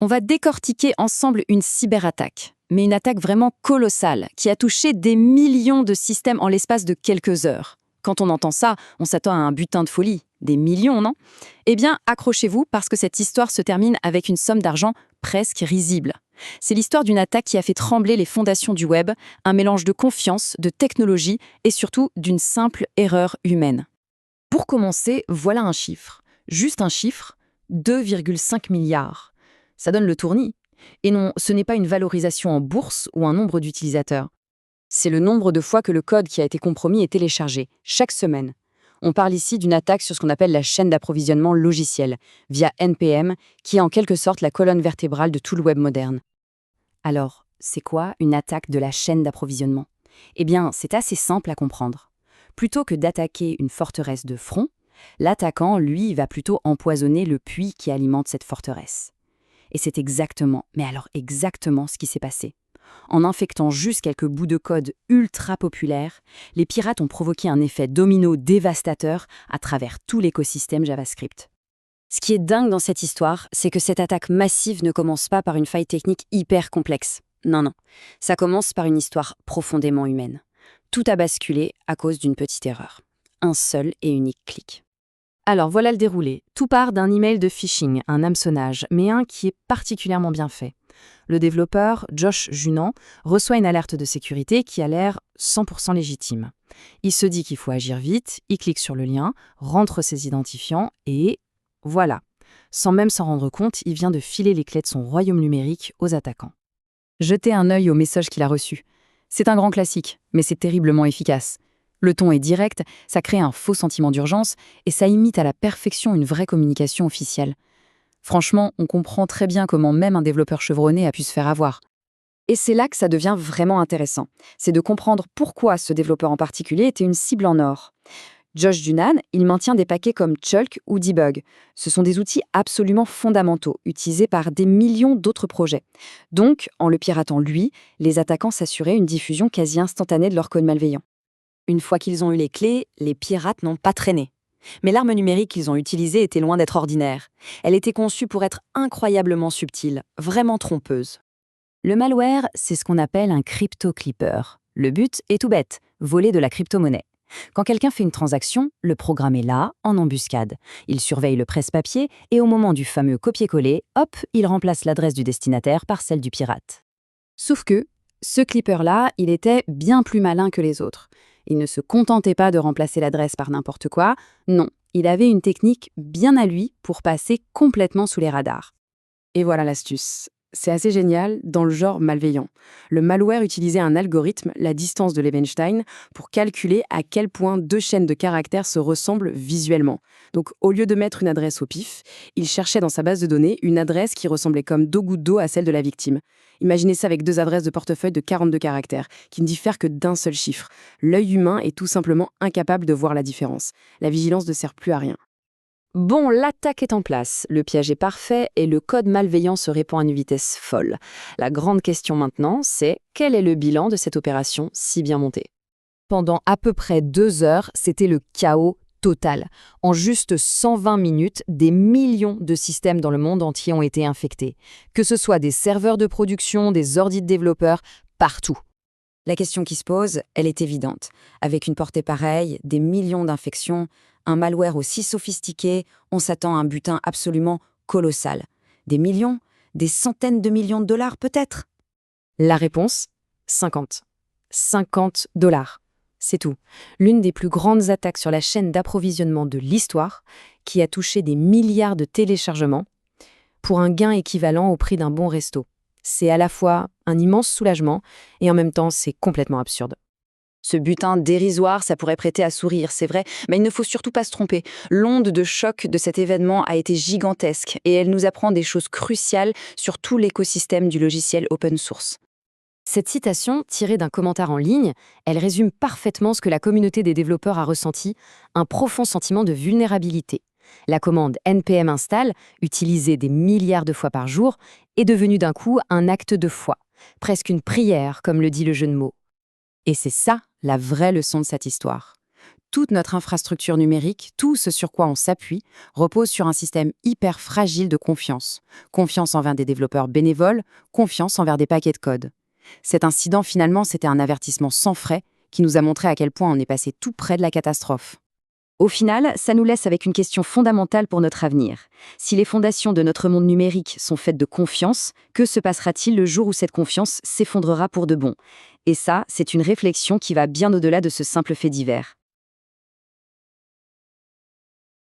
On va décortiquer ensemble une cyberattaque, mais une attaque vraiment colossale qui a touché des millions de systèmes en l'espace de quelques heures. Quand on entend ça, on s'attend à un butin de folie. Des millions, non? Eh bien, accrochez-vous parce que cette histoire se termine avec une somme d'argent presque risible. C'est l'histoire d'une attaque qui a fait trembler les fondations du web, un mélange de confiance, de technologie et surtout d'une simple erreur humaine. Pour commencer, voilà un chiffre. Juste un chiffre, 2,5 milliards. Ça donne le tournis. Et non, ce n'est pas une valorisation en bourse ou un nombre d'utilisateurs. C'est le nombre de fois que le code qui a été compromis est téléchargé, chaque semaine. On parle ici d'une attaque sur ce qu'on appelle la chaîne d'approvisionnement logiciel, via NPM, qui est en quelque sorte la colonne vertébrale de tout le web moderne. Alors, c'est quoi une attaque de la chaîne d'approvisionnement? Eh bien, c'est assez simple à comprendre. Plutôt que d'attaquer une forteresse de front, l'attaquant, lui, va plutôt empoisonner le puits qui alimente cette forteresse. Et c'est exactement, mais alors exactement ce qui s'est passé. En infectant juste quelques bouts de code ultra populaires, les pirates ont provoqué un effet domino dévastateur à travers tout l'écosystème JavaScript. Ce qui est dingue dans cette histoire, c'est que cette attaque massive ne commence pas par une faille technique hyper complexe. Non. Ça commence par une histoire profondément humaine. Tout a basculé à cause d'une petite erreur. Un seul et unique clic. Alors voilà le déroulé. Tout part d'un email de phishing, un hameçonnage, mais un qui est particulièrement bien fait. Le développeur, Josh Junan, reçoit une alerte de sécurité qui a l'air 100% légitime. Il se dit qu'il faut agir vite, il clique sur le lien, rentre ses identifiants et voilà. Sans même s'en rendre compte, il vient de filer les clés de son royaume numérique aux attaquants. Jetez un œil au message qu'il a reçu. C'est un grand classique, mais c'est terriblement efficace. Le ton est direct, ça crée un faux sentiment d'urgence et ça imite à la perfection une vraie communication officielle. Franchement, on comprend très bien comment même un développeur chevronné a pu se faire avoir. Et c'est là que ça devient vraiment intéressant. C'est de comprendre pourquoi ce développeur en particulier était une cible en or. Josh Junan, il maintient des paquets comme Chulk ou Debug. Ce sont des outils absolument fondamentaux, utilisés par des millions d'autres projets. Donc, en le piratant lui, les attaquants s'assuraient une diffusion quasi instantanée de leur code malveillant. Une fois qu'ils ont eu les clés, les pirates n'ont pas traîné. Mais l'arme numérique qu'ils ont utilisée était loin d'être ordinaire. Elle était conçue pour être incroyablement subtile, vraiment trompeuse. Le malware, c'est ce qu'on appelle un crypto-clipper. Le but est tout bête, voler de la crypto-monnaie. Quand quelqu'un fait une transaction, le programme est là, en embuscade. Il surveille le presse-papier et au moment du fameux copier-coller, hop, il remplace l'adresse du destinataire par celle du pirate. Sauf que, ce clipper-là, il était bien plus malin que les autres. Il ne se contentait pas de remplacer l'adresse par n'importe quoi, non, il avait une technique bien à lui pour passer complètement sous les radars. Et voilà l'astuce. C'est assez génial dans le genre malveillant. Le malware utilisait un algorithme, la distance de Levenshtein, pour calculer à quel point deux chaînes de caractères se ressemblent visuellement. Donc, au lieu de mettre une adresse au pif, il cherchait dans sa base de données une adresse qui ressemblait comme deux gouttes d'eau à celle de la victime. Imaginez ça avec deux adresses de portefeuille de 42 caractères, qui ne diffèrent que d'un seul chiffre. L'œil humain est tout simplement incapable de voir la différence. La vigilance ne sert plus à rien. Bon, l'attaque est en place, le piège est parfait et le code malveillant se répand à une vitesse folle. La grande question maintenant, c'est quel est le bilan de cette opération si bien montée? Pendant à peu près 2 heures, c'était le chaos total. En juste 120 minutes, des millions de systèmes dans le monde entier ont été infectés. Que ce soit des serveurs de production, des ordis de développeurs, partout. La question qui se pose, elle est évidente. Avec une portée pareille, des millions d'infections, un malware aussi sophistiqué, on s'attend à un butin absolument colossal. Des millions? Des centaines de millions de dollars peut-être? La réponse, 50. 50 dollars. C'est tout. L'une des plus grandes attaques sur la chaîne d'approvisionnement de l'histoire, qui a touché des milliards de téléchargements, pour un gain équivalent au prix d'un bon resto. C'est à la fois un immense soulagement et en même temps c'est complètement absurde. Ce butin dérisoire, ça pourrait prêter à sourire, c'est vrai, mais il ne faut surtout pas se tromper. L'onde de choc de cet événement a été gigantesque et elle nous apprend des choses cruciales sur tout l'écosystème du logiciel open source. Cette citation, tirée d'un commentaire en ligne, elle résume parfaitement ce que la communauté des développeurs a ressenti, un profond sentiment de vulnérabilité. La commande npm install, utilisée des milliards de fois par jour, est devenue d'un coup un acte de foi, presque une prière, comme le dit le jeu de mots. Et c'est ça, la vraie leçon de cette histoire. Toute notre infrastructure numérique, tout ce sur quoi on s'appuie, repose sur un système hyper fragile de confiance. Confiance envers des développeurs bénévoles, confiance envers des paquets de code. Cet incident, finalement, c'était un avertissement sans frais qui nous a montré à quel point on est passé tout près de la catastrophe. Au final, ça nous laisse avec une question fondamentale pour notre avenir. Si les fondations de notre monde numérique sont faites de confiance, que se passera-t-il le jour où cette confiance s'effondrera pour de bon? Et ça, c'est une réflexion qui va bien au-delà de ce simple fait divers.